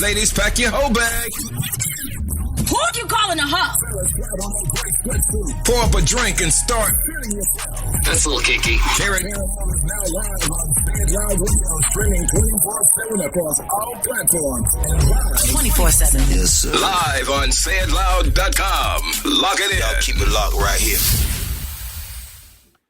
Ladies, pack your hoe bag. Who you calling a hoe? Pour up a drink and start. That's a little kinky. Karen. 24/7. Yes, sir. Live on sayitloud.com. Lock it in. Y'all keep it locked right here.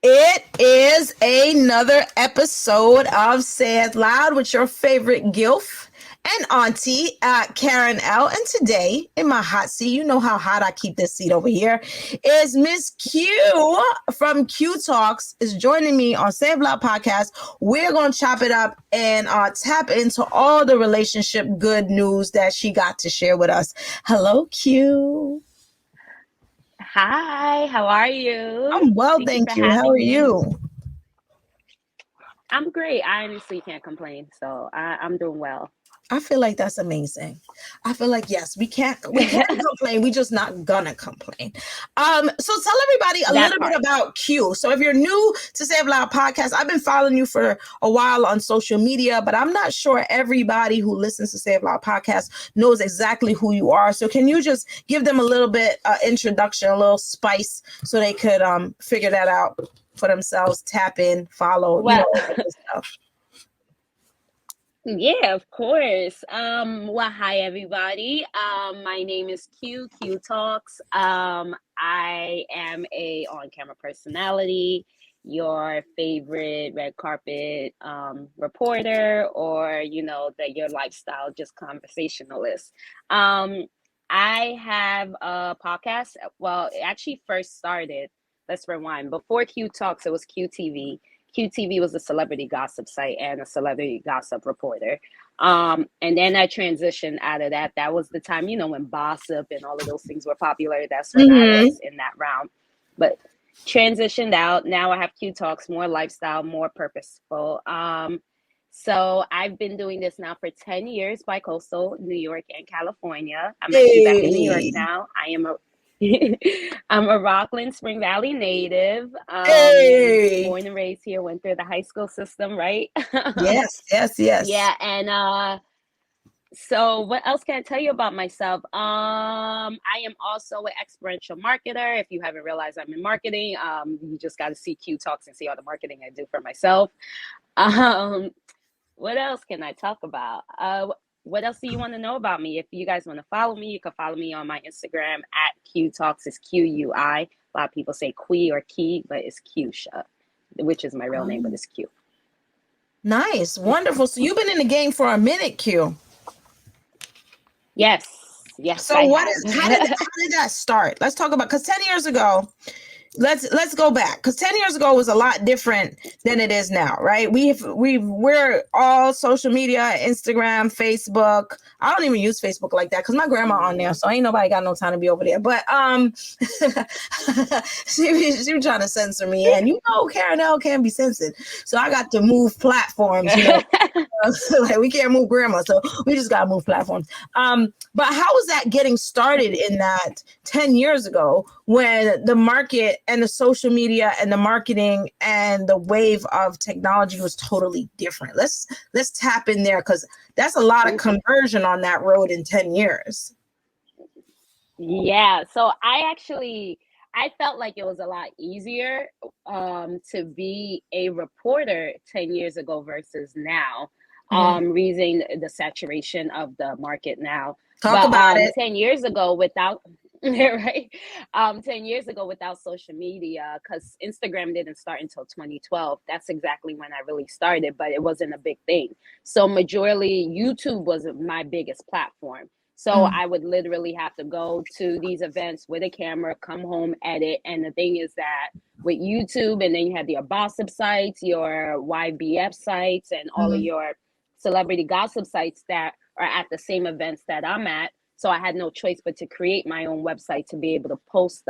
It is another episode of Say It Loud with your favorite GILF and auntie, Karen L. And today, in my hot seat, you know how hot I keep this seat over here, is Miss Q from Q Talks is joining me on Say It Loud podcast. We're going to chop it up and tap into all the relationship good news that she got to share with us. Hello, Q. Hi, how are you? I'm well, thank you. How are you? I'm great. I honestly can't complain, so I'm doing well. I feel like that's amazing. I feel like, yes, we can't complain. We just not gonna complain. So tell everybody a little bit about Q. So if you're new to Say It Loud podcast, I've been following you for a while on social media, but I'm not sure everybody who listens to Say It Loud podcast knows exactly who you are. So can you just give them a little bit introduction, a little spice, so they could figure that out for themselves, tap in, follow, Well, stuff. Yeah, of course. Well, hi everybody. My name is Q Talks. I am a on-camera personality, your favorite red carpet reporter, or your lifestyle just conversationalist. I have a podcast. Well, it actually first started, let's rewind. Before Q Talks, it was QTV. QTV was a celebrity gossip site and a celebrity gossip reporter. And then I transitioned out of that. That was the time, when Bossip and all of those things were popular. That's when I was in that realm. But transitioned out. Now I have Q Talks, more lifestyle, more purposeful. So I've been doing this now for 10 years, bi-coastal, New York and California. I'm actually back in New York now. I'm a Rockland, Spring Valley native. Born and raised here, went through the high school system, right? Yes. Yeah, and so what else can I tell you about myself? I am also an experiential marketer. If you haven't realized I'm in marketing, you just got to see Q Talks and see all the marketing I do for myself. What else can I talk about? What else do you want to know about me? If you guys want to follow me, you can follow me on my Instagram at Q Talks. It's QUI. A lot of people say Qui or Key, but it's Qsha, which is my real name, but it's Q. Nice. Wonderful. So you've been in the game for a minute, Q. Yes. So how did that start? Let's talk about, because 10 years ago, let's go back, because 10 years ago was a lot different than it is now, right? We're all social media, Instagram, Facebook. I don't even use Facebook like that because my grandma on there, so ain't nobody got no time to be over there. But she was trying to censor me, and Karen L can be censored, so I got to move platforms. Like we can't move grandma, so we just gotta move platforms. But how was that getting started in that 10 years ago when the market and the social media and the marketing and the wave of technology was totally different? Let's tap in there, because that's a lot of conversion on that road in 10 years. Yeah, so I felt like it was a lot easier to be a reporter 10 years ago versus now. Reason the saturation of the market now. Talk about it. 10 years ago without 10 years ago without social media, because Instagram didn't start until 2012. That's exactly when I really started, but it wasn't a big thing. So majorly YouTube was my biggest platform. So I would literally have to go to these events with a camera, come home, edit. And the thing is that with YouTube, and then you have your Bossip sites, your YBF sites, and all of your celebrity gossip sites that are at the same events that I'm at. So I had no choice but to create my own website to be able to post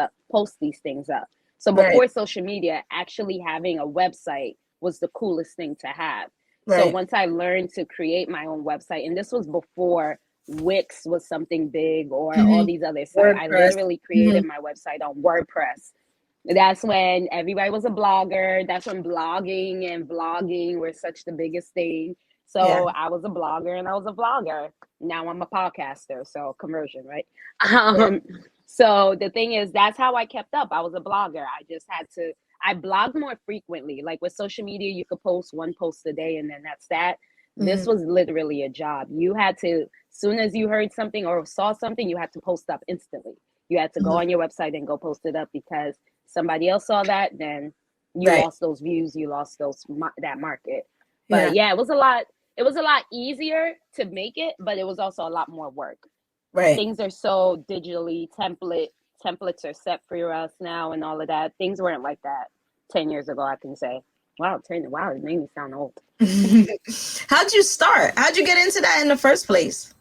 these things up. So before social media, actually having a website was the coolest thing to have. So once I learned to create my own website, and this was before Wix was something big or all these other sites, I literally created my website on WordPress. That's when everybody was a blogger. That's when blogging and vlogging were such the biggest thing. So I was a blogger and I was a vlogger. Now I'm a podcaster. So conversion, right? Um, so the thing is, that's how I kept up. I was a blogger. I blogged more frequently. Like with social media, you could post one post a day and then that's that. This was literally a job. You had to, soon as you heard something or saw something, you had to post up instantly. You had to go on your website and go post it up because somebody else saw that, then you lost those views, you lost that market. But yeah, it was a lot easier to make it, but it was also a lot more work. Right. Things are so digitally templates are set for us now and all of that. Things weren't like that 10 years ago, I can say. Wow, it made me sound old. How'd you start? How'd you get into that in the first place?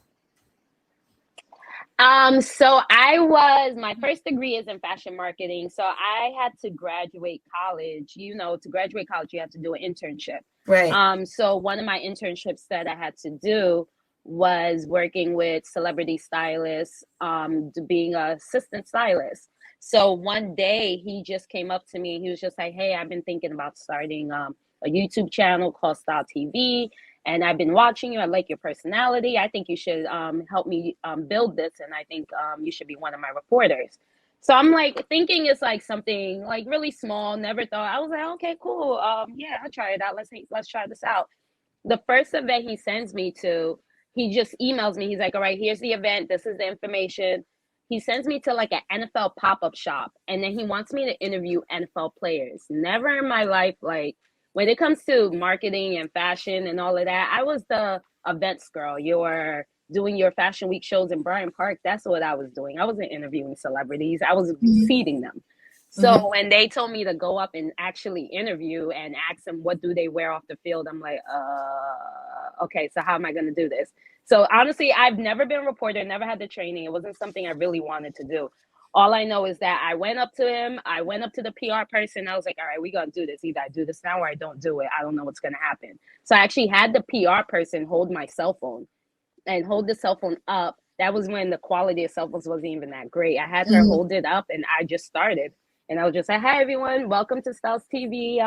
So my first degree is in fashion marketing. So I had to graduate college. To graduate college, you have to do an internship. Right. So one of my internships that I had to do was working with celebrity stylists, being an assistant stylist. So one day he just came up to me and he was just like, hey, I've been thinking about starting a YouTube channel called Style TV. And I've been watching you. I like your personality. I think you should help me build this. And I think you should be one of my reporters. So I'm like thinking it's like something like really small. Never thought. I was like, okay, cool. Yeah, I'll try it out. Let's try this out. The first event he sends me to, he just emails me. He's like, all right, here's the event. This is the information. He sends me to like an NFL pop-up shop. And then he wants me to interview NFL players. Never in my life, like, when it comes to marketing and fashion and all of that, I was the events girl. You're doing your fashion week shows in Bryant Park. That's what I was doing. I wasn't interviewing celebrities. I was feeding them. So when they told me to go up and actually interview and ask them what do they wear off the field, I'm like, okay, so how am I going to do this? So honestly, I've never been a reporter, never had the training. It wasn't something I really wanted to do. All I know is that I went up to him. I went up to the PR person. I was like, all right, we're going to do this. Either I do this now or I don't do it. I don't know what's going to happen. So I actually had the PR person hold my cell phone and hold the cell phone up. That was when the quality of cell phones wasn't even that great. I had her hold it up and I just started. And I was just like, hi, everyone. Welcome to Styles TV.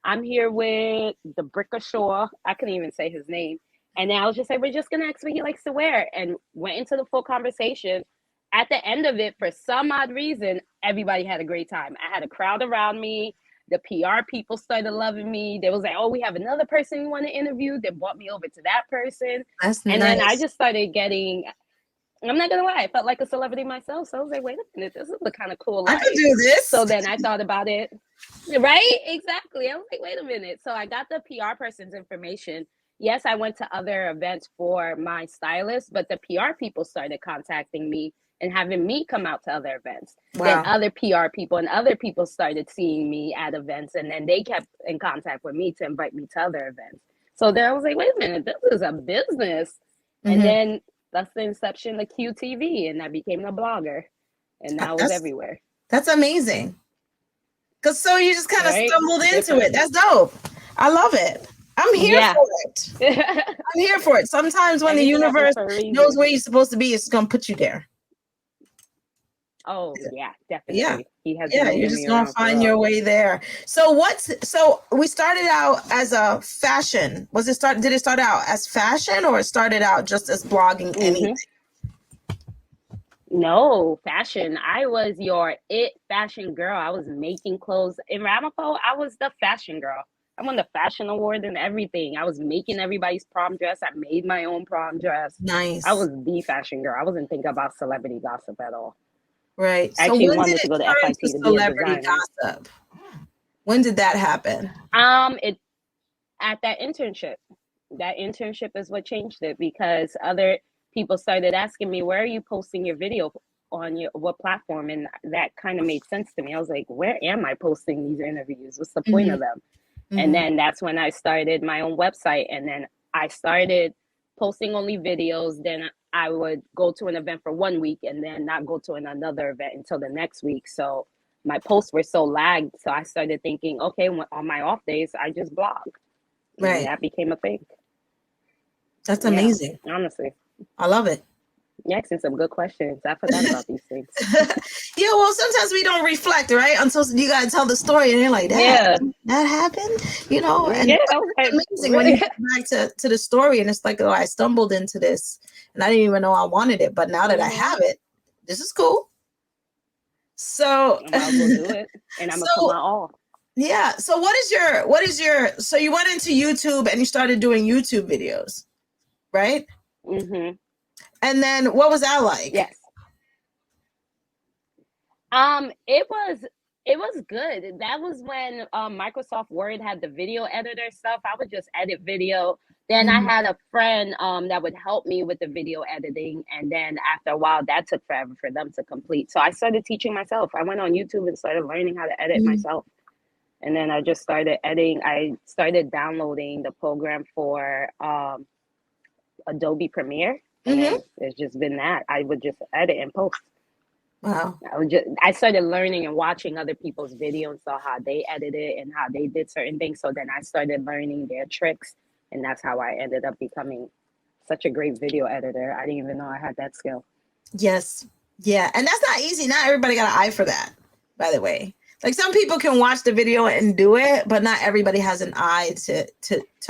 I'm here with the Bricker Shaw. I couldn't even say his name. And then I was just like, we're just going to ask what he likes to wear. And went into the full conversation. At the end of it, for some odd reason, everybody had a great time. I had a crowd around me. The PR people started loving me. They was like, oh, we have another person you want to interview. They brought me over to that person. That's and nice. Then I just started getting, I'm not going to lie, I felt like a celebrity myself. So I was like, wait a minute, this is the kind of cool life. I could do this. So then I thought about it. Right? Exactly. I was like, wait a minute. So I got the PR person's information. Yes, I went to other events for my stylist, but the PR people started contacting me and having me come out to other events. Wow. Then other PR people and other people started seeing me at events, and then they kept in contact with me to invite me to other events. So then I was like, wait a minute, this is a business. And then that's the inception of QTV, and I became a blogger, and now it's everywhere. That's amazing. Because so you just kind of stumbled into it. That's dope. I love it. I'm here for it. I'm here for it. Sometimes when the universe knows where you're supposed to be, it's going to put you there. Oh yeah, definitely. Yeah, he has. Yeah, you're just gonna find your way there. So we started out as a fashion. Did it start out as fashion or it started out just as blogging? Anything? No, fashion. I was your fashion girl. I was making clothes in Ramapo. I was the fashion girl. I won the fashion award and everything. I was making everybody's prom dress. I made my own prom dress. Nice. I was the fashion girl. I wasn't thinking about celebrity gossip at all. Right. I actually wanted to go to FIT to be a designer. Gossip? When did that happen? At that internship. That internship is what changed it, because other people started asking me, where are you posting your video on what platform? And that kind of made sense to me. I was like, where am I posting these interviews? What's the point of them? And then that's when I started my own website. And then I started posting only videos. Then I would go to an event for 1 week and then not go to another event until the next week. So my posts were so lagged. So I started thinking, okay, on my off days, I just blog. Right. And that became a thing. That's amazing. Honestly. I love it. You're asking some good questions. I forgot about these things. Yeah, well, sometimes we don't reflect, right? Until you gotta tell the story, and you're like, Yeah. that happened, you know. And Yeah, I was like, it's amazing when you get back to the story, and it's like, oh, I stumbled into this, and I didn't even know I wanted it, but now that I have it, this is cool. So I might as well do it, and I'm gonna put my all. Yeah. So what is your? So you went into YouTube and you started doing YouTube videos, right? Mm-hmm. And then what was that like? Yes. It was good. That was when Microsoft Word had the video editor stuff. I would just edit video. Then I had a friend that would help me with the video editing, and then after a while, that took forever for them to complete. So I started teaching myself. I went on YouTube and started learning how to edit myself, and then I just started editing. I started downloading the program for Adobe Premiere, and then it's just been that. I would just edit and post. Wow. I started learning and watching other people's videos and saw how they edited and how they did certain things. So then I started learning their tricks, and that's how I ended up becoming such a great video editor. I didn't even know I had that skill. Yes. Yeah. And that's not easy. Not everybody got an eye for that, by the way. Like some people can watch the video and do it, but not everybody has an eye to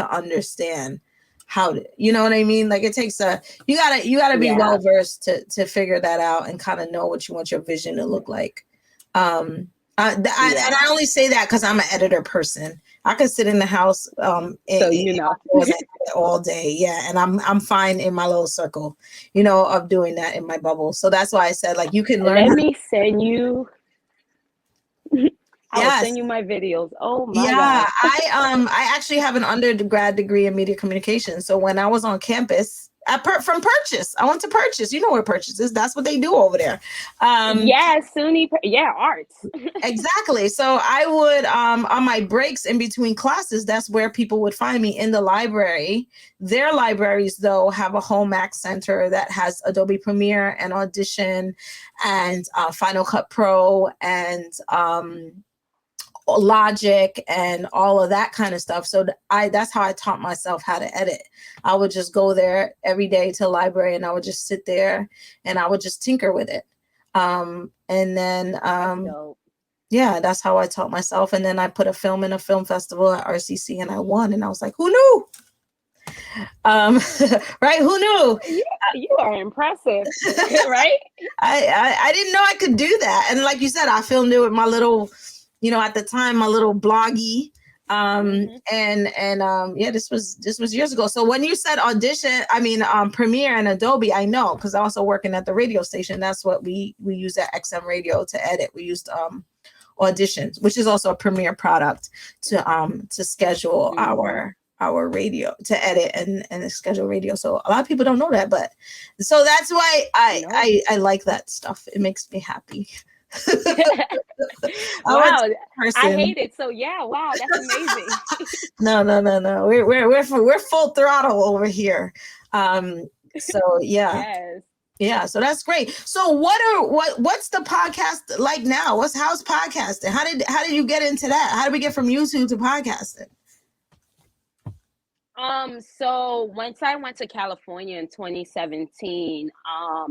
understand how to, you know what I mean? Like it takes you gotta be well versed to figure that out and kind of know what you want your vision to look like. And I only say that because I'm an editor person. I could sit in the house all day, yeah, and I'm fine in my little circle, you know, of doing that in my bubble. So that's why I said like you can learn. Let me send you. I'll send you my videos. Oh my God. I actually have an undergrad degree in media communication. So when I was on campus from Purchase, I went to Purchase. You know where Purchase is. That's what they do over there. SUNY. Yeah, arts. Exactly. So I would on my breaks in between classes, that's where people would find me in the library. Their libraries, though, have a home ec center that has Adobe Premiere and Audition and Final Cut Pro and Logic and all of that kind of stuff. So that's how I taught myself how to edit. I would just go there every day to the library and I would just sit there and I would just tinker with it. And then that's how I taught myself. And then I put a film in a film festival at RCC and I won, and I was like, who knew? Right? Who knew? You are impressive. Right? I didn't know I could do that. And like you said, I filmed it with my little, you know, at the time, my little bloggy. This was years ago. So when you said Audition, Premiere and Adobe, I know, because I also working at the radio station. That's what we use at XM Radio to edit. We used Auditions, which is also a Premiere product to schedule our radio, to edit and schedule radio. So a lot of people don't know that, but so that's why I like that stuff. It makes me happy. Wow, I hate it. So yeah, wow, that's amazing. No. We're full throttle over here. So yeah. Yes. Yeah, so that's great. So what's the podcast like now? How's podcasting? How did you get into that? How did we get from YouTube to podcasting? So once I went to California in 2017, I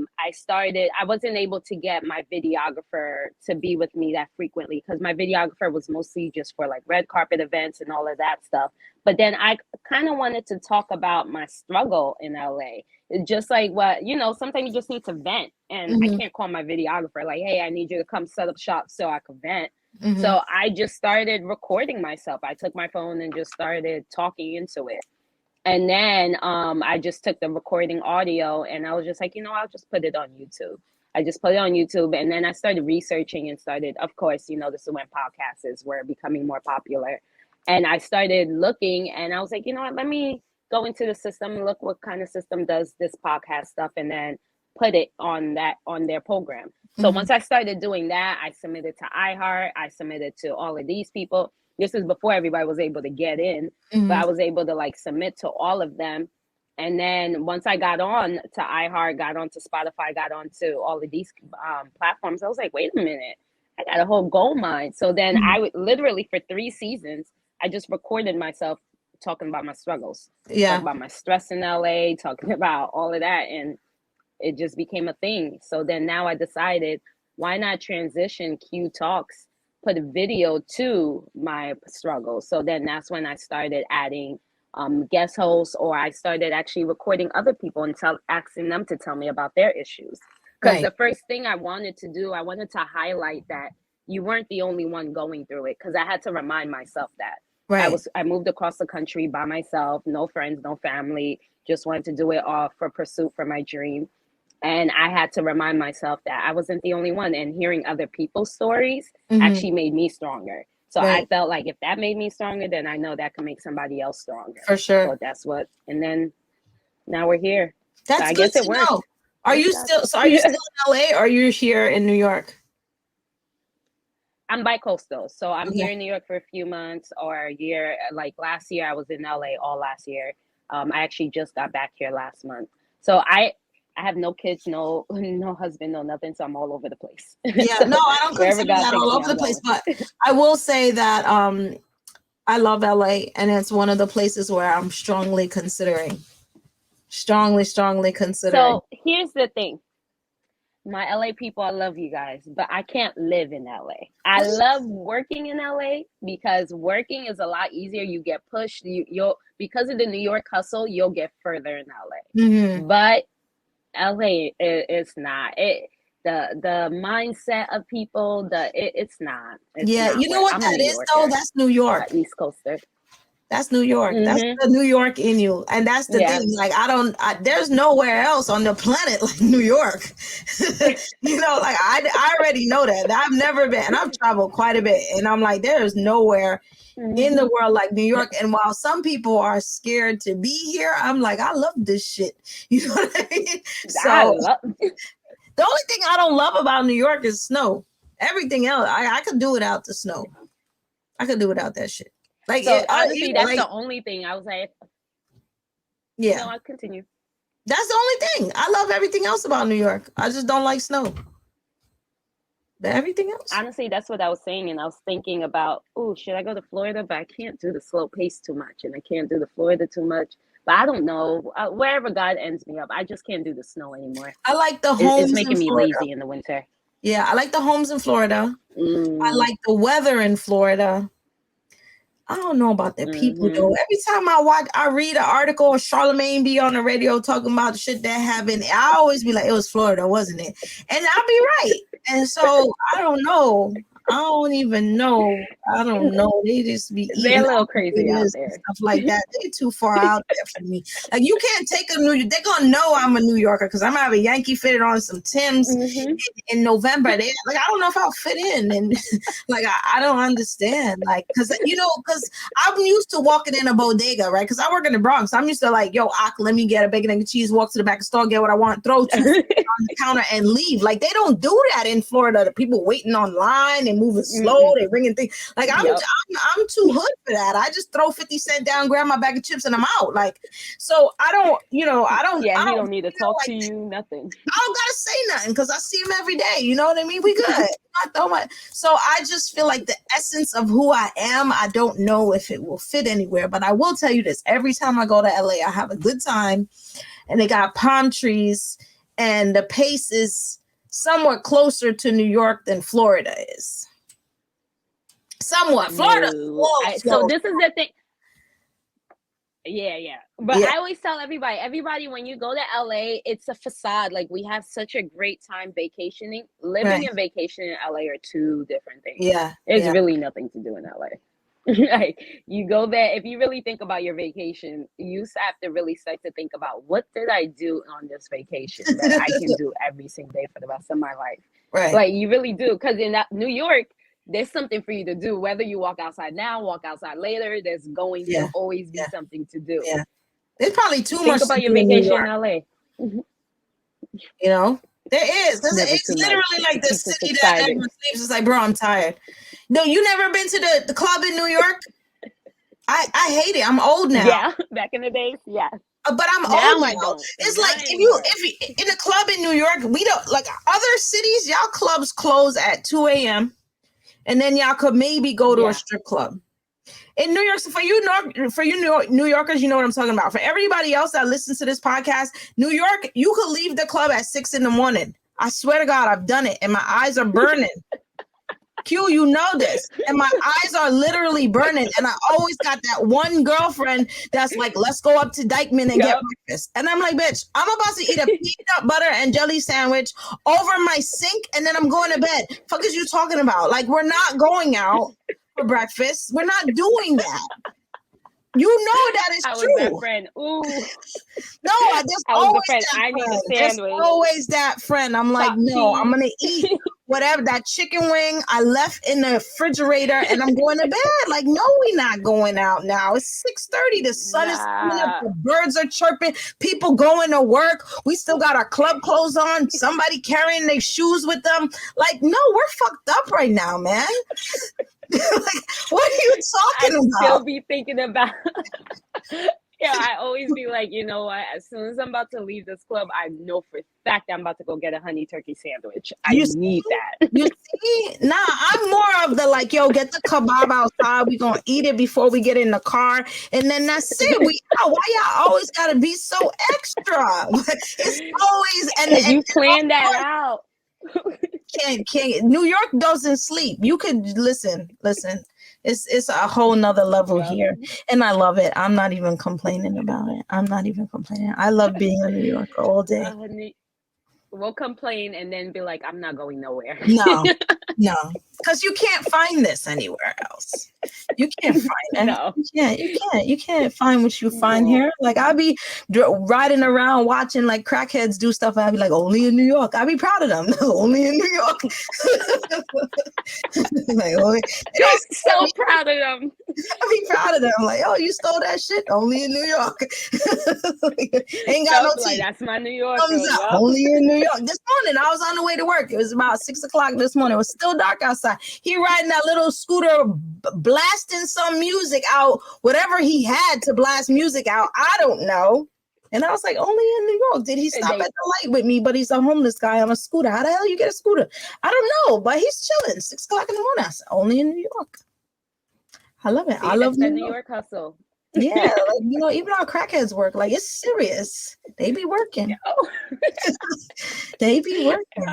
wasn't able to get my videographer to be with me that frequently because my videographer was mostly just for like red carpet events and all of that stuff. But then I kind of wanted to talk about my struggle in LA. It's just like sometimes you just need to vent, and I can't call my videographer like, hey, I need you to come set up shop so I can vent. So I just started recording myself. I took my phone and just started talking into it. And then I just took the recording audio and I was just like, I'll just put it on YouTube. I just put it on YouTube. And then I started researching and started, of course, this is when podcasts were becoming more popular. And I started looking and I was like, let me go into the system and look what kind of system does this podcast stuff and then put it on their program. So once I started doing that, I submitted to iHeart. I submitted to all of these people. This is before everybody was able to get in, but I was able to like submit to all of them. And then once I got on to iHeart, got on to Spotify, got on to all of these platforms, I was like, wait a minute, I got a whole gold mine. So then I would literally for 3 seasons, I just recorded myself talking about my struggles, talking about my stress in LA, talking about all of that. And it just became a thing. So then now I decided why not transition Q Talks, put a video to my struggle? So then that's when I started adding guest hosts, or I started actually recording other people and asking them to tell me about their issues. Because the first thing I wanted to do, I wanted to highlight that you weren't the only one going through it, because I had to remind myself that. I moved across the country by myself, no friends, no family, just wanted to do it all for pursuit for my dream. And I had to remind myself that I wasn't the only one, and hearing other people's stories actually made me stronger. So I felt like if that made me stronger, then I know that can make somebody else stronger. For sure. So that's what, and then now we're here. That's so I good guess it to worked. know. Are you still in LA, or are you here in New York? I'm bi-coastal. So I'm here in New York for a few months or a year. Like last year, I was in LA all last year. I actually just got back here last month. So I have no kids, no husband, no nothing. So I'm all over the place. Yeah, so no, I don't consider that all over the place. But I will say that I love LA, and it's one of the places where I'm strongly considering. So here's the thing. My LA people, I love you guys, but I can't live in LA. I love working in LA because working is a lot easier. You get pushed. You'll because of the New York hustle, you'll get further in LA. But LA, it's not. The mindset of people, it's not. It's not. You know what that is though? That's New York. East Coaster. That's New York. That's the New York in you. And that's the thing. Like, there's nowhere else on the planet like New York. Like I already know that. I've never been, and I've traveled quite a bit. And I'm like, there is nowhere in the world like New York. And while some people are scared to be here, I'm like, I love this shit. You know what I mean? So the only thing I don't love about New York is snow. Everything else, I could do without the snow. I could do without that shit. Like, so honestly, that's the only thing I was like. Yeah. No, I'll continue. That's the only thing. I love everything else about New York. I just don't like snow. But everything else. Honestly, that's what I was saying. And I was thinking about, should I go to Florida? But I can't do the slow pace too much. And I can't do the Florida too much. But I don't know. Wherever God ends me up, I just can't do the snow anymore. I like the homes. It's making me lazy in the winter. Yeah, I like the homes in Florida. I like the weather in Florida. I don't know about the people though. Every time I read an article or Charlemagne be on the radio talking about the shit that happened, I always be like, it was Florida, wasn't it? And I'll be right. And so I don't know. I don't even know. I don't know. They just be they're a little crazy out there. Stuff like that. They too far out there for me. Like you can't take they're gonna know I'm a New Yorker because I'm gonna have a Yankee fitted on some Timbs in November. I don't know if I'll fit in, and like I don't understand. Like because I'm used to walking in a bodega, right? Because I work in the Bronx. I'm used to like, yo, let me get a bacon and cheese, walk to the back of the store, get what I want, throw to on the counter and leave. Like they don't do that in Florida. The people waiting online and moving slow, they ringing things. Like I'm too hood for that. I just throw 50 cents down, grab my bag of chips, and I'm out. Like, so I don't. Yeah, he don't need to talk to you, nothing. I don't gotta say nothing because I see him every day. You know what I mean? We good. So I just feel like the essence of who I am, I don't know if it will fit anywhere. But I will tell you this: every time I go to LA, I have a good time, and they got palm trees, and the pace is somewhat closer to New York than Florida is. Somewhat. Florida. So this is the thing. Yeah. But I always tell everybody, when you go to LA, it's a facade. Like we have such a great time vacationing. Living and vacationing in LA are two different things. Yeah. There's really nothing to do in LA. Like you go there, if you really think about your vacation, you have to really start to think about what did I do on this vacation that I can do every single day for the rest of my life. Right. Like you really do. Because in New York, there's something for you to do. Whether you walk outside now, walk outside later, there's going to always be something to do. Yeah. There's probably too much. Think about your vacation in LA. You know, there is. It's literally like the city that everyone sleeps. It's like, bro, I'm tired. No, you never been to the club in New York? I hate it. I'm old now. Yeah, back in the days, yeah. But I'm old now. It's like if in a club in New York, we don't like other cities. Y'all clubs close at 2 a.m. and then y'all could maybe go to a strip club. In New York, so for you New Yorkers, you know what I'm talking about. For everybody else that listens to this podcast, New York, you could leave the club at 6 a.m. I swear to God, I've done it, and my eyes are burning. Q, you know this, and my eyes are literally burning. And I always got that one girlfriend that's like, "Let's go up to Dykeman and get breakfast." And I'm like, "Bitch, I'm about to eat a peanut butter and jelly sandwich over my sink, and then I'm going to bed." Fuck is you talking about? Like, we're not going out for breakfast. We're not doing that. You know that is true. I was that friend. Ooh. No, there's always that friend. I need a There's sandwich. always that friend. I'm like, no, I'm gonna eat whatever that chicken wing I left in the refrigerator, and I'm going to bed. Like, no, we're not going out now. It's 6:30. The sun is coming up. The birds are chirping. People going to work. We still got our club clothes on. Somebody carrying their shoes with them. Like, no, we're fucked up right now, man. Like, what are you talking about? I still be thinking about. Yeah, I always be like, you know what? As soon as I'm about to leave this club, I know for a fact I'm about to go get a honey turkey sandwich. I need that. You see? Nah, I'm more of the like, yo, get the kebab outside. We gonna eat it before we get in the car, and then that's it. We out. Why y'all always gotta be so extra? It's always and you plan that out. Can't New York doesn't sleep. You could listen. It's a whole nother level here, and I love it. I'm not even complaining about it. I love being a New Yorker all day. We'll complain and then be like, I'm not going nowhere. No, because you can't find this anywhere else. You can't find it. No. You can't find what you find here. Like, I'll be riding around watching like crackheads do stuff, and I'll be like, only in New York. I'll be proud of them. Only in New York. Like, so proud of them. I'll be proud of them. Like, oh, you stole that shit? Only in New York. Ain't got no teeth. That's my New York. Only in New York. This morning, I was on the way to work. It was about 6:00 this morning. It was still dark outside. He riding that little scooter, blasting some music out, whatever he had to blast music out. I don't know. And I was like, only in New York. Did he stop at the light with me? But he's a homeless guy on a scooter. How the hell you get a scooter? I don't know, but he's chilling. 6:00 in the morning. I said, only in New York. I love it. See, I love the New York hustle. Yeah, like, even our crackheads work. Like, it's serious. They be working. They be working.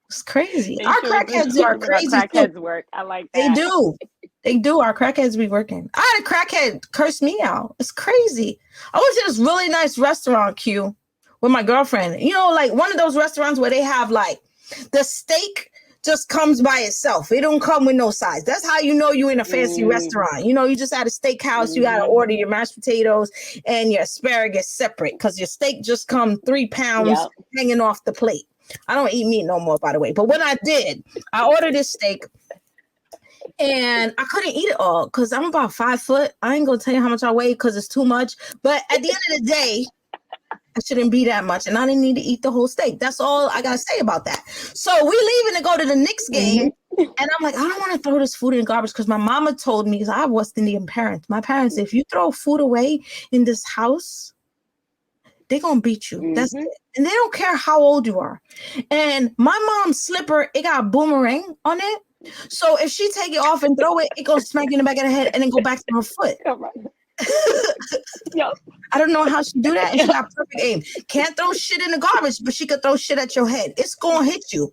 It's crazy. Our crackheads are crazy. Crackheads work. I like that. They do. They do. Our crackheads be working. I had a crackhead curse me out. It's crazy. I went to this really nice restaurant, Q, with my girlfriend. You know, like one of those restaurants where they have like the steak just comes by itself. It don't come with no sides. That's how you know you in a fancy restaurant. You know, you just at a steakhouse. You got to order your mashed potatoes and your asparagus separate because your steak just come 3 pounds hanging off the plate. I don't eat meat no more, by the way. But when I did, I ordered this steak and I couldn't eat it all because I'm about 5 foot. I ain't going to tell you how much I weigh because it's too much. But at the end of the day, I shouldn't be that much, and I didn't need to eat the whole steak. That's all I gotta say about that. So we leaving to go to the Knicks game, and I'm like, I don't want to throw this food in the garbage because my mama told me, because I have West Indian parents. My parents, if you throw food away in this house, they're gonna beat you. That's it. And they don't care how old you are. And my mom's slipper, it got a boomerang on it. So if she take it off and throw it, it goes smack you in the back of the head and then go back to her foot. I don't know how she do that, and she got perfect aim. Can't throw shit in the garbage, but she could throw shit at your head. It's gonna hit you.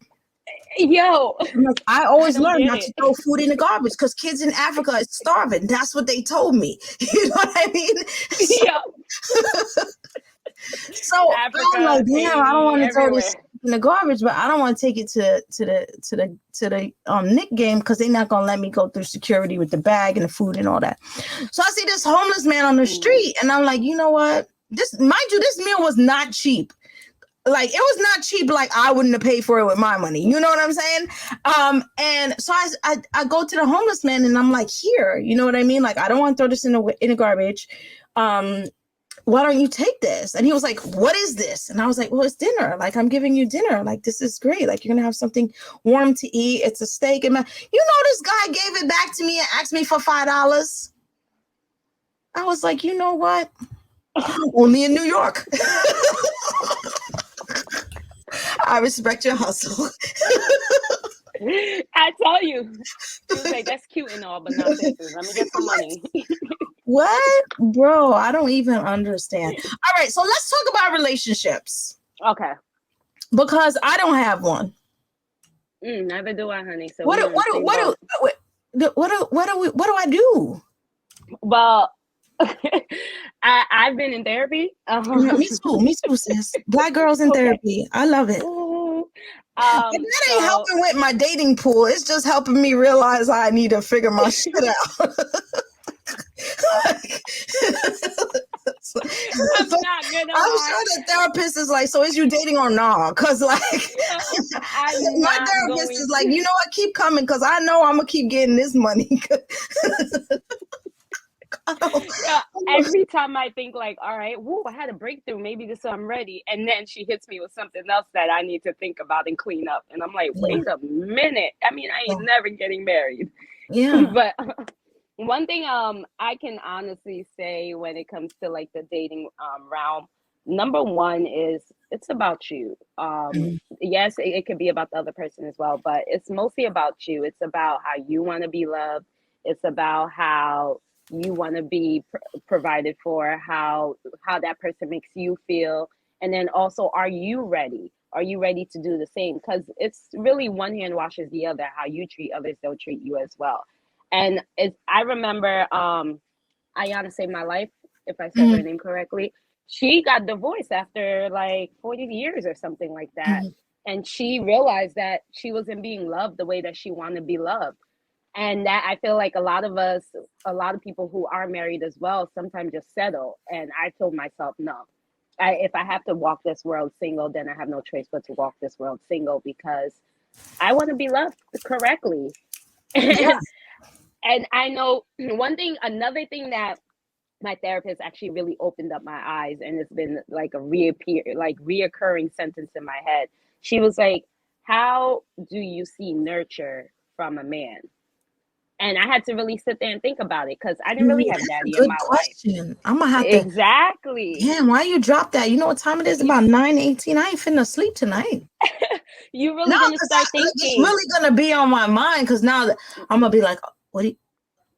I always learn not to throw food in the garbage because kids in Africa are starving. That's what they told me. You know what I mean? So Africa, I'm like, damn, I don't want to throw this in the garbage, but I don't want to take it to the Knick game because they're not gonna let me go through security with the bag and the food and all that. So I see this homeless man on the street, and I'm like, you know what? This meal was not cheap. Like, it was not cheap. Like, I wouldn't have paid for it with my money. You know what I'm saying? And so I go to the homeless man, and I'm like, here, you know what I mean? Like, I don't want to throw this in the garbage. Why don't you take this? And he was like, what is this? And I was like, well, it's dinner. Like, I'm giving you dinner. Like, this is great. Like, you're going to have something warm to eat. It's a steak. And this guy gave it back to me and asked me for $5. I was like, you know what? Only in New York. I respect your hustle. I tell you. He was like, that's cute and all, but not this. Let me get some money. What? Bro, I don't even understand. All right, so let's talk about relationships. Okay. Because I don't have one. Neither do I, honey. So What do I do? Well, I've been in therapy. Me too, sis. Black girls in therapy. I love it. But that ain't helping with my dating pool. It's just helping me realize I need to figure my shit out. I'm not gonna I'm lie. sure the therapist is like, so is you dating or not? Because like my therapist is like, you know what, keep coming because I know I'm gonna keep getting this money. Every time I think like, all right, woo, I had a breakthrough, maybe this I'm ready, and then she hits me with something else that I need to think about and clean up, and I'm like, wait a minute. I mean, I ain't never getting married. Yeah. But one thing I can honestly say when it comes to like the dating realm, number one is it's about you. Yes, it could be about the other person as well, but it's mostly about you. It's about how you want to be loved. It's about how you want to be provided for, how that person makes you feel, and then also, are you ready? Are you ready to do the same? Because it's really one hand washes the other. How you treat others, they'll treat you as well. And I remember Ayana Saved My Life, if I said her name correctly. She got divorced after like 40 years or something like that. And she realized that she wasn't being loved the way that she wanted to be loved. And that I feel like a lot of people who are married as well, sometimes just settle. And I told myself, no, if I have to walk this world single, then I have no choice but to walk this world single because I want to be loved correctly. Yeah. And I know another thing that my therapist actually really opened up my eyes, and it's been like a reoccurring sentence in my head. She was like, how do you see nurture from a man? And I had to really sit there and think about it because I didn't really have daddy in my question. life. I'm gonna have to exactly. Damn, why you drop that? You know what time it is? About 9:18. I ain't finna sleep tonight. You really gonna start thinking? It's really gonna be on my mind because now I'm gonna be like,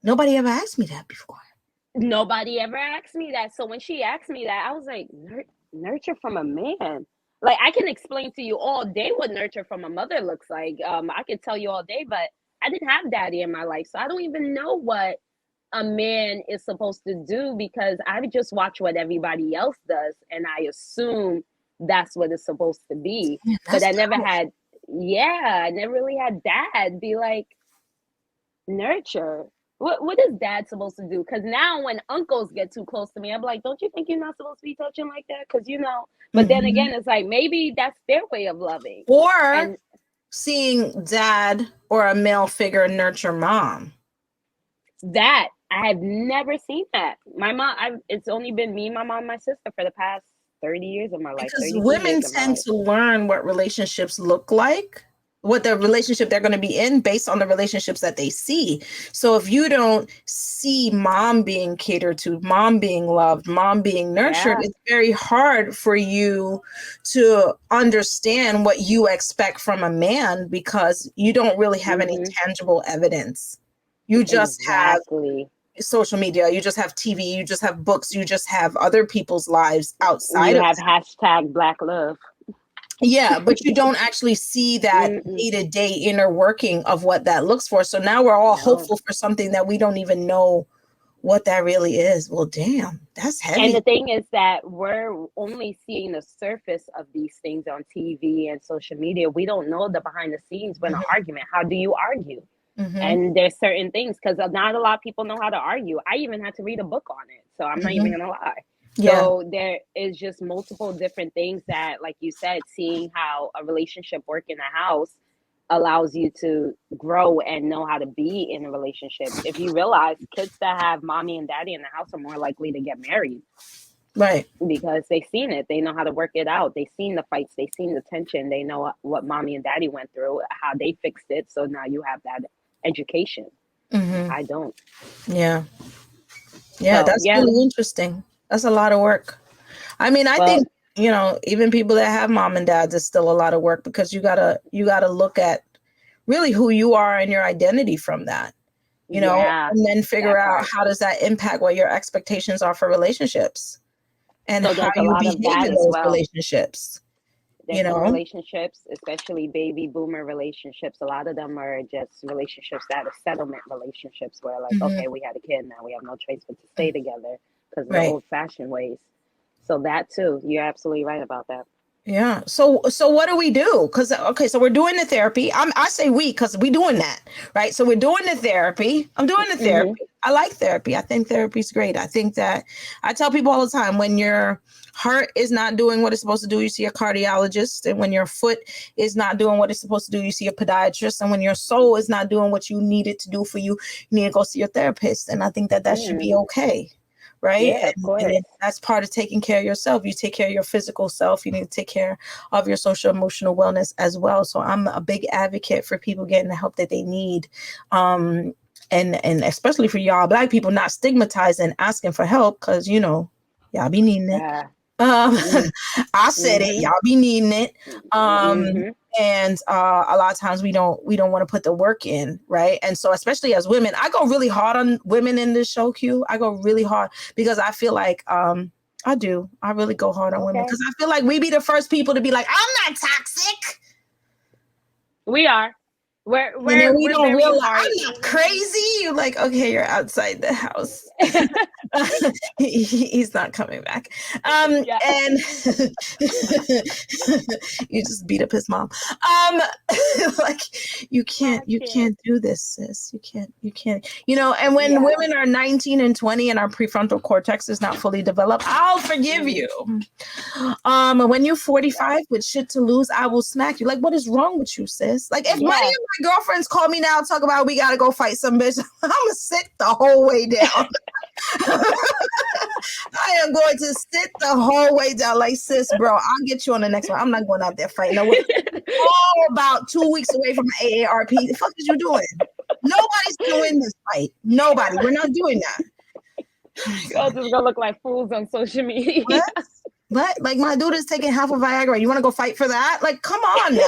nobody ever asked me that before. Nobody ever asked me that. So when she asked me that, I was like, nurture from a man. Like I can explain to you all day what nurture from a mother looks like. I could tell you all day, but I didn't have daddy in my life, so I don't even know what a man is supposed to do because I just watch what everybody else does and I assume that's what it's supposed to be. Yeah, but I never really had dad be like, nurture. What is dad supposed to do? Because now when uncles get too close to me, I'm like, don't you think you're not supposed to be touching like that? Because but then again, it's like maybe that's their way of loving. Or seeing dad or a male figure nurture mom. That I have never seen that. My mom, it's only been me, my mom, and my sister for the past 30 years of my life. Because women tend to learn what relationships look like, what the relationship they're going to be in based on the relationships that they see. So if you don't see mom being catered to, mom being loved, mom being nurtured, it's very hard for you to understand what you expect from a man because you don't really have any tangible evidence. You just have social media, you just have TV, you just have books, you just have other people's lives outside of hashtag Black love. Yeah, but you don't actually see that day-to-day inner working of what that looks for. So now we're all hopeful for something that we don't even know what that really is. Well, damn, that's heavy. And the thing is that we're only seeing the surface of these things on TV and social media. We don't know the behind the scenes when an argument. How do you argue? And there's certain things because not a lot of people know how to argue. I even had to read a book on it. So I'm not even going to lie. So there is just multiple different things that, like you said, seeing how a relationship work in a house allows you to grow and know how to be in a relationship. If you realize kids that have mommy and daddy in the house are more likely to get married. Right. Because they've seen it. They know how to work it out. They've seen the fights. They've seen the tension. They know what mommy and daddy went through, how they fixed it. So now you have that education. I don't. Yeah. Yeah, so, that's really interesting. That's a lot of work. I mean, I think, even people that have mom and dads is still a lot of work because you gotta look at really who you are and your identity from that, and then figure out how does that impact what your expectations are for relationships and how you behave in those relationships. you There's some know? relationships, especially baby boomer relationships. A lot of them are just relationships that are settlement relationships where, like, Mhm. okay, we had a kid, now we have no choice but to stay together because of the Right. old fashioned ways. So that too, you're absolutely right about that. Yeah. So what do we do? Because okay, so we're doing the therapy. I say we because we're doing that, right? So we're doing the therapy. I'm doing the Mm-hmm. therapy. I like therapy. I think therapy is great. I think that I tell people all the time when your heart is not doing what it's supposed to do, you see a cardiologist, and when your foot is not doing what it's supposed to do, you see a podiatrist, and when your soul is not doing what you need it to do for you, you need to go see your therapist. And I think that that should be okay. Right. Yeah, of course. That's part of taking care of yourself. You take care of your physical self. You need to take care of your social emotional wellness as well. So I'm a big advocate for people getting the help that they need. And especially for y'all Black people, not stigmatizing asking for help because, you know, y'all be needing it. Yeah. I said it. Y'all be needing it. Mm-hmm. And a lot of times we don't want to put the work in, right? And so especially as women, I go really hard on women in this show, Q. I go really hard because I feel like I really go hard on women Okay. because I feel like we be the first people to be like, I'm not toxic. We are. And then we We're don't very realize hard. I'm not crazy. You're like, okay, you're outside the house. He's not coming back. Yeah. And you just beat up his mom. Like you can't do this, sis. You can't. You know, and when women are 19 and 20 and our prefrontal cortex is not fully developed, I'll forgive you. When you're 45 with shit to lose, I will smack you. Like, what is wrong with you, sis? Like, if my girlfriends call me now, talk about we gotta go fight some bitch, I'm gonna sit the whole way down. I am going to sit the whole way down. Like, sis, bro, I'll get you on the next one. I'm not going out there fighting. No, all about 2 weeks away from my AARP. The fuck is you doing? Nobody's gonna win this fight. Nobody. We're not doing that. Y'all just gonna look like fools on social media. What? Like, my dude is taking half of Viagra. You want to go fight for that? Like, come on now.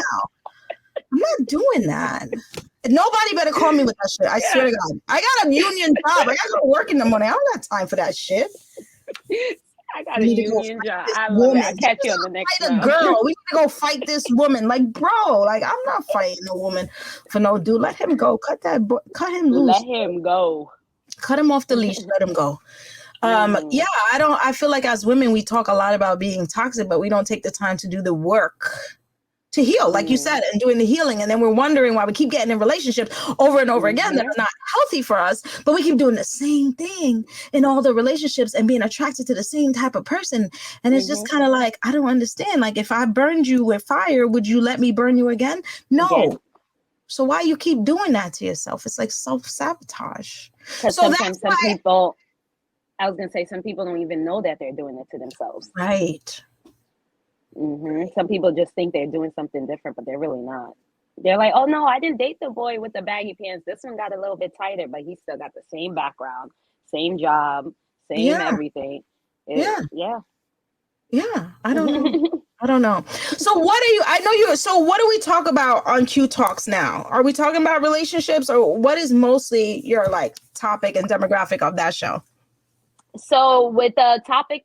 I'm not doing that. Nobody better call me with that shit. I swear to God. I got a union job. I got to go work in the morning. I don't got time for that shit. I got a union job. I love woman. it. I'll catch you on the next fight round. a girl. We gotta go fight this woman. Like, bro, like I'm not fighting a woman for no dude. Let him go. Cut him loose. Let him go. Cut him off the leash. Let him go. Yeah, I feel like as women, we talk a lot about being toxic, but we don't take the time to do the work to heal, like you said, and doing the healing. And then we're wondering why we keep getting in relationships over and over again that are not healthy for us, but we keep doing the same thing in all the relationships and being attracted to the same type of person. And it's just kind of like, I don't understand. Like, if I burned you with fire, would you let me burn you again? No. Again. So why you keep doing that to yourself? It's like self-sabotage. Because sometimes some people, I was going to say, some people don't even know that they're doing it to themselves. Right. Some people just think they're doing something different, but they're really not. They're like, oh, no, I didn't date the boy with the baggy pants. This one got a little bit tighter, but he still got the same background, same job, same everything. Yeah. I don't know. I don't know. So what do we talk about on Q Talks now? Are we talking about relationships, or what is mostly your like topic and demographic of that show? So with the topic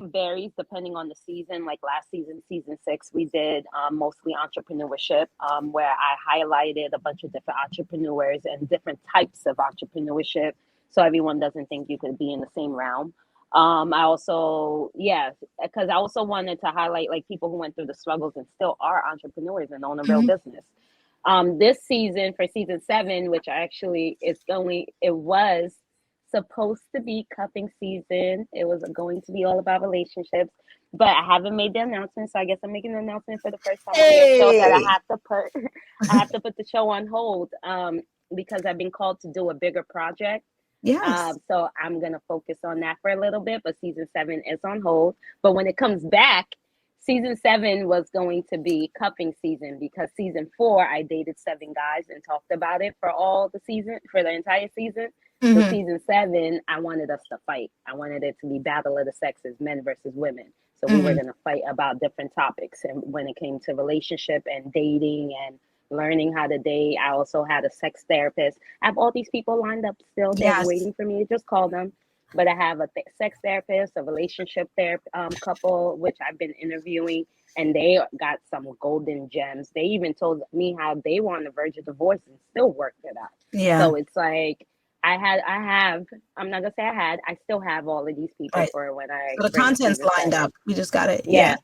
varies depending on the season. Like last season, season 6, we did mostly entrepreneurship, where I highlighted a bunch of different entrepreneurs and different types of entrepreneurship, so everyone doesn't think you could be in the same realm. I also, because I also wanted to highlight like people who went through the struggles and still are entrepreneurs and own a real business. This season, for season 7, which actually it was supposed to be cupping season. It was going to be all about relationships, but I haven't made the announcement, so I guess I'm making the announcement for the first time on the show that I have to put the show on hold because I've been called to do a bigger project. Yes. So I'm gonna focus on that for a little bit, but season 7 is on hold. But when it comes back, season 7 was going to be cupping season because season 4 I dated 7 guys and talked about it for the entire season. So season 7, I wanted us to fight. I wanted it to be battle of the sexes, men versus women. So we were going to fight about different topics. And when it came to relationship and dating and learning how to date, I also had a sex therapist. I have all these people lined up still. They're waiting for me to just call them. but I have a sex therapist, a relationship couple, which I've been interviewing, and they got some golden gems. They even told me how they were on the verge of divorce and still worked it out. Yeah. So it's like I'm not gonna say I still have all of these people Right. for when I. So the content's lined up. We just got it. Yeah.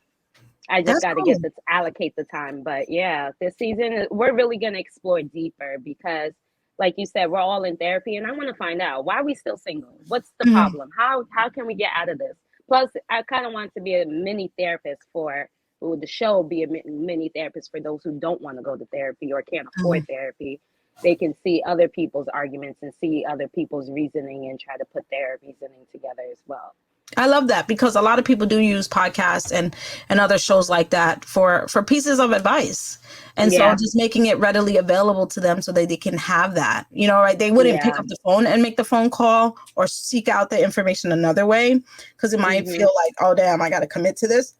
I just That's got to cool. allocate the time. But yeah, this season, we're really going to explore deeper because, like you said, we're all in therapy. And I want to find out, why are we still single? What's the problem? How can we get out of this? Plus, I kind of want to be a mini therapist the show be a mini therapist for those who don't want to go to therapy or can't afford therapy. They can see other people's arguments and see other people's reasoning and try to put their reasoning together as well. I love that, because a lot of people do use podcasts and other shows like that for pieces of advice. And so just making it readily available to them so that they can have that, right? They wouldn't pick up the phone and make the phone call or seek out the information another way, because it might feel like, oh, damn, I got to commit to this.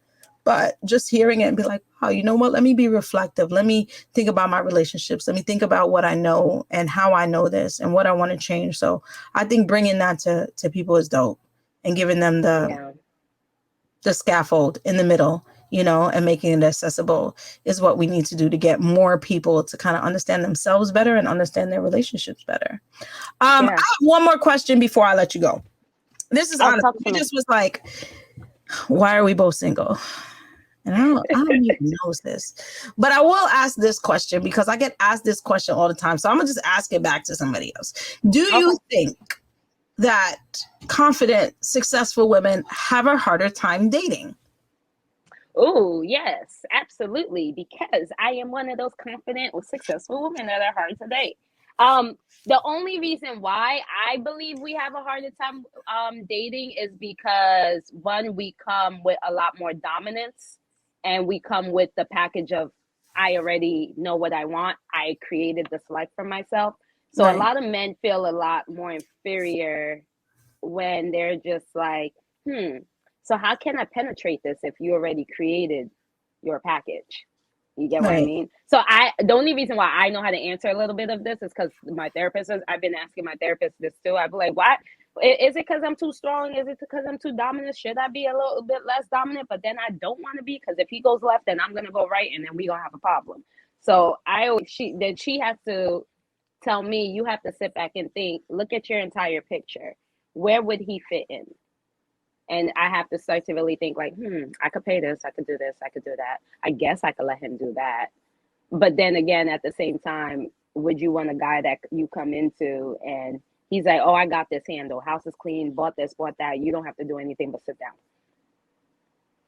But just hearing it and be like, oh, you know what? Let me be reflective. Let me think about my relationships. Let me think about what I know and how I know this and what I want to change. So I think bringing that to people is dope. And giving them the scaffold in the middle, and making it accessible is what we need to do to get more people to kind of understand themselves better and understand their relationships better. I have one more question before I let you go. This is honest. You just was like, why are we both single? And I don't even know this, but I will ask this question because I get asked this question all the time. So I'm gonna just ask it back to somebody else. Do you think that confident, successful women have a harder time dating? Oh, yes, absolutely. Because I am one of those confident or successful women that are hard to date. The only reason why I believe we have a harder time dating is because, one, we come with a lot more dominance, and we come with the package of, I already know what I want. I created this life for myself. So a lot of men feel a lot more inferior when they're just like, so how can I penetrate this if you already created your package? You get what I mean? So the only reason why I know how to answer a little bit of this is because I've been asking my therapist this too. I'd be like, why? Is it because I'm too strong? Is it because I'm too dominant? Should I be a little bit less dominant? But then I don't want to be, because if he goes left, then I'm going to go right, and then we're going to have a problem. So she has to tell me, you have to sit back and think, look at your entire picture. Where would he fit in? And I have to start to really think like, I could pay this, I could do this, I could do that. I guess I could let him do that. But then again, at the same time, would you want a guy that you come into and he's like, oh, I got this handle. House is clean, bought this, bought that. You don't have to do anything but sit down.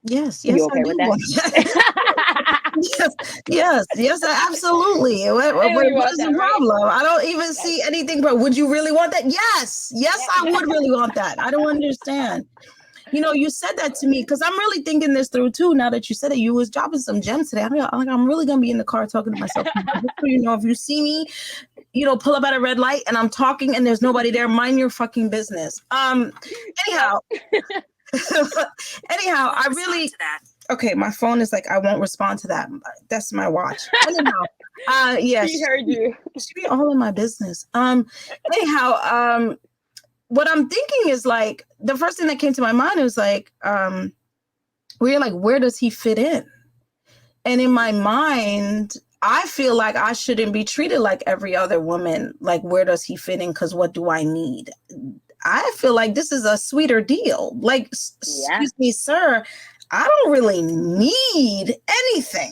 Yes, you okay with that? yes, absolutely. What is the problem? I don't even see anything. But would you really want that? Yes, I would really want that. I don't understand. You said that to me because I'm really thinking this through too. Now that you said it, you was dropping some gems today. I'm really gonna be in the car talking to myself. If you see me, pull up at a red light and I'm talking and there's nobody there, mind your fucking business. Anyhow. I really okay. My phone is like, I won't respond to that. That's my watch. Anyhow, she heard you. She be all in my business. Anyhow, what I'm thinking is like the first thing that came to my mind was like, where does he fit in? And in my mind, I feel like I shouldn't be treated like every other woman. Like, where does he fit in? Because what do I need? I feel like this is a sweeter deal. Like, excuse me, sir, I don't really need anything.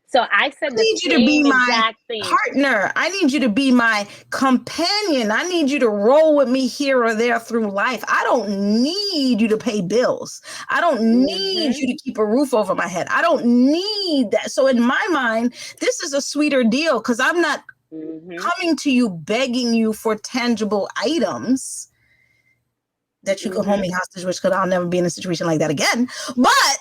So I said, I need you to be my partner. I need you to be my companion. I need you to roll with me here or there through life. I don't need you to pay bills. I don't need you to keep a roof over my head. I don't need that. So in my mind, this is a sweeter deal because I'm not coming to you begging you for tangible items that you can hold me hostage with, because I'll never be in a situation like that again. But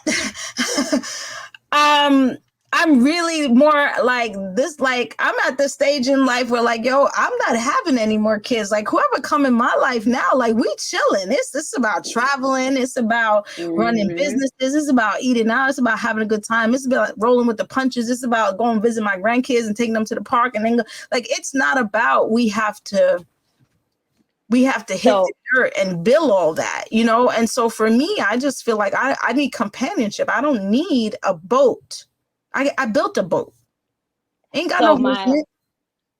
I'm really more like this, like I'm at this stage in life where like, yo, I'm not having any more kids. Like whoever come in my life now, like we chilling. It's about traveling. It's about running businesses. It's about eating out. It's about having a good time. It's about rolling with the punches. It's about going visit my grandkids and taking them to the park. And then like, it's not about, we have to we have to hit So the dirt and build all that, you know? And so for me, I just feel like I need companionship. I don't need a boat. I built a boat. Ain't got no so horse in my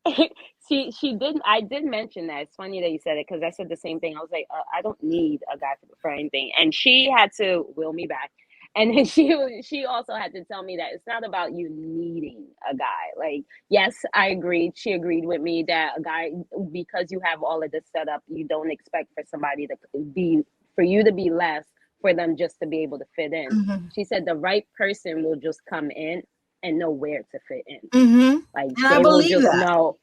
it. she didn't. I did mention that. It's funny that you said it because I said the same thing. I was like, I don't need a guy for anything, and she had to will me back. And then she also had to tell me that it's not about you needing a guy. Like, yes, I agreed. She agreed with me that a guy, because you have all of this set up, you don't expect for somebody to be, for you to be less, for them just to be able to fit in. Mm-hmm. She said the right person will just come in and know where to fit in. Mm-hmm. Like And I they will believe just that. know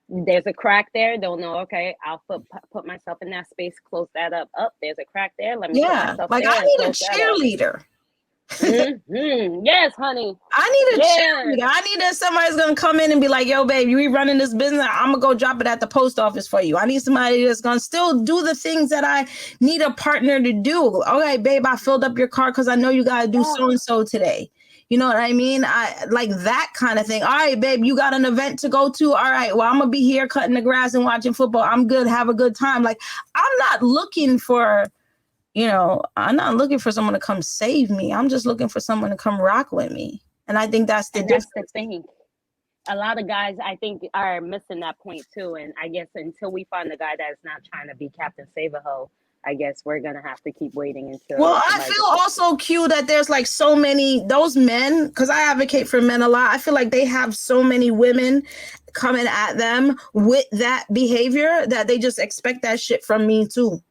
there's a crack there. They'll know, okay, I'll put myself in that space, close that up. Up, there's a crack there. Let me put Yeah. myself Like I there and need a close that up. cheerleader. Yes, honey. I need a Yes. cheerleader. I need that somebody's gonna come in and be like, yo, babe, you running this business. I'm gonna go drop it at the post office for you. I need somebody that's gonna still do the things that I need a partner to do. Okay, babe, I filled up your car because I know you gotta do so and so today. You know what I mean? I like that kind of thing. All right, babe, you got an event to go to. All right, well, I'm gonna be here cutting the grass and watching football. I'm good. Have a good time. Like, I'm not looking for, I'm not looking for someone to come save me. I'm just looking for someone to come rock with me. And I think that's the And difference. that's the thing. A lot of guys, I think, are missing that point too. And I guess until we find the guy that's not trying to be Captain Save-A-Ho, I guess we're gonna have to keep waiting until. Well, I feel also cute that there's like so many those men, because I advocate for men a lot. I feel like they have so many women coming at them with that behavior that they just expect that shit from me too.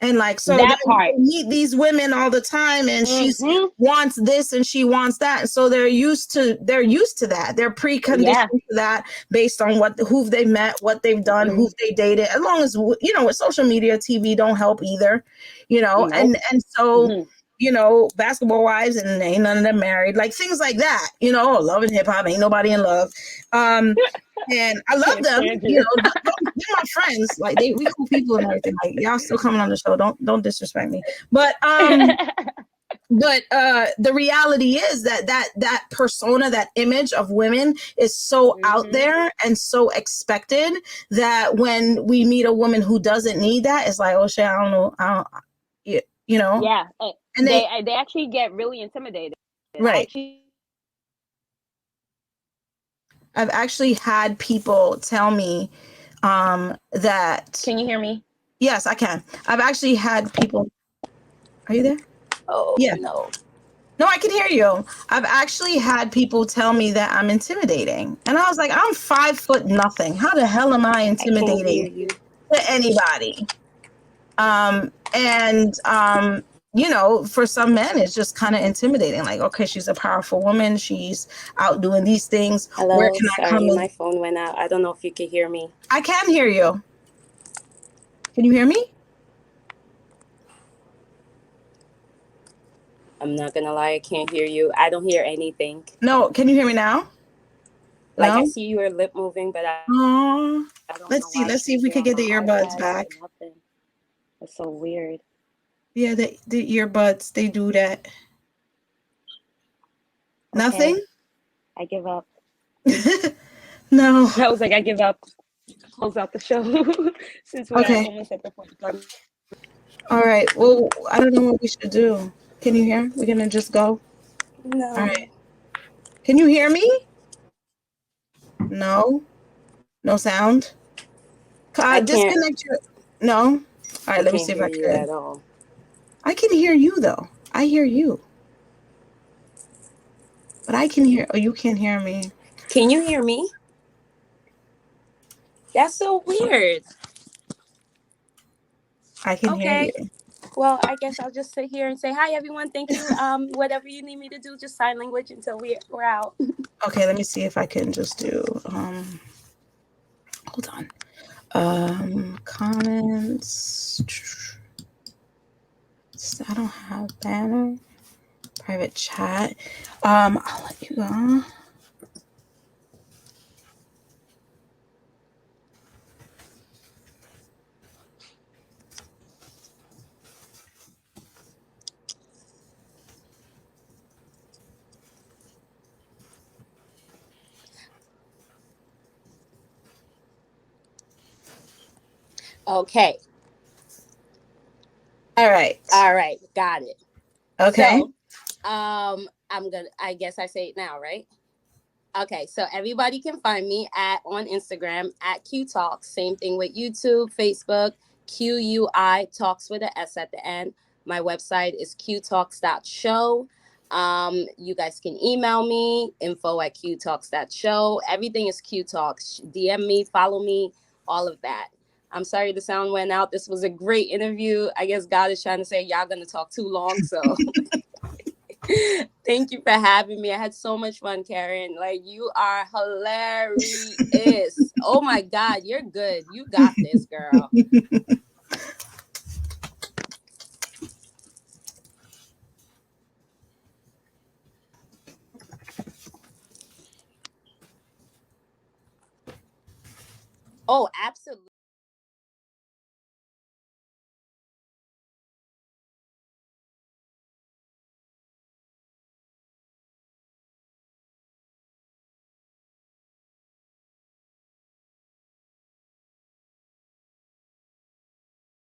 And like, so that they part. meet these women all the time and she wants this and she wants that. And so they're used to that. They're preconditioned Yeah. to that based on who they've met, what they've done, who they dated. As long as, with social media, TV don't help either, Nope. and so, basketball wives and ain't none of them married, like things like that, love and hip hop, ain't nobody in love. And I love them, they're my friends. Like we cool people and everything. Like y'all still coming on the show. Don't disrespect me. But the reality is that persona, that image of women is so out there and so expected that when we meet a woman who doesn't need that, it's like, oh shit, I don't know. Yeah. And they actually get really intimidated. Right. I've actually had people tell me that. Can you hear me? Yes, I can. I've actually had people. Are you there? Oh, yeah. No, I can hear you. I've actually had people tell me that I'm intimidating. And I was like, I'm 5 foot nothing. How the hell am I intimidating to anybody? For some men, it's just kind of intimidating. Like, okay, she's a powerful woman. She's out doing these things. Hello, Where can I come in? my phone went out. I don't know if you can hear me. I can hear you. Can you hear me? I'm not gonna lie, I can't hear you. I don't hear anything. No, can you hear me now? Like No? I see your lip moving, but I don't Let's see. Let's see if we could get the earbuds back. That's so weird. Yeah, the earbuds, they do that. Okay. Nothing? I give up. No. I was like, I give up. Close out the show since we're almost at the point. All right. Well, I don't know what we should do. Can you hear? We're gonna just go. No. All right. Can you hear me? No. No sound. Disconnect your. No. All right. Let me see if I can. At all. I can hear you though. I hear you. But I can hear. Oh, you can't hear me. Can you hear me? That's so weird. I can hear you. Well, I guess I'll just sit here and say hi, everyone. Thank you. Whatever you need me to do, just sign language until we're out. Okay, let me see if I can just do. Hold on. Comments. I don't have banner. Private chat. I'll let you go. Okay. All right. Got it. Okay. So, I guess I say it now, right? Okay, so everybody can find me on Instagram at Q Talks. Same thing with YouTube, Facebook, QUI Talks with an S at the end. My website is qtalks.show. You guys can email me, info@qtalks.show. Everything is Q Talks. DM me, follow me, all of that. I'm sorry the sound went out. This was a great interview. I guess God is trying to say y'all gonna talk too long, so thank you for having me. I had so much fun, Karen. Like, you are hilarious. Oh my God, you're good. You got this, girl. Oh, absolutely.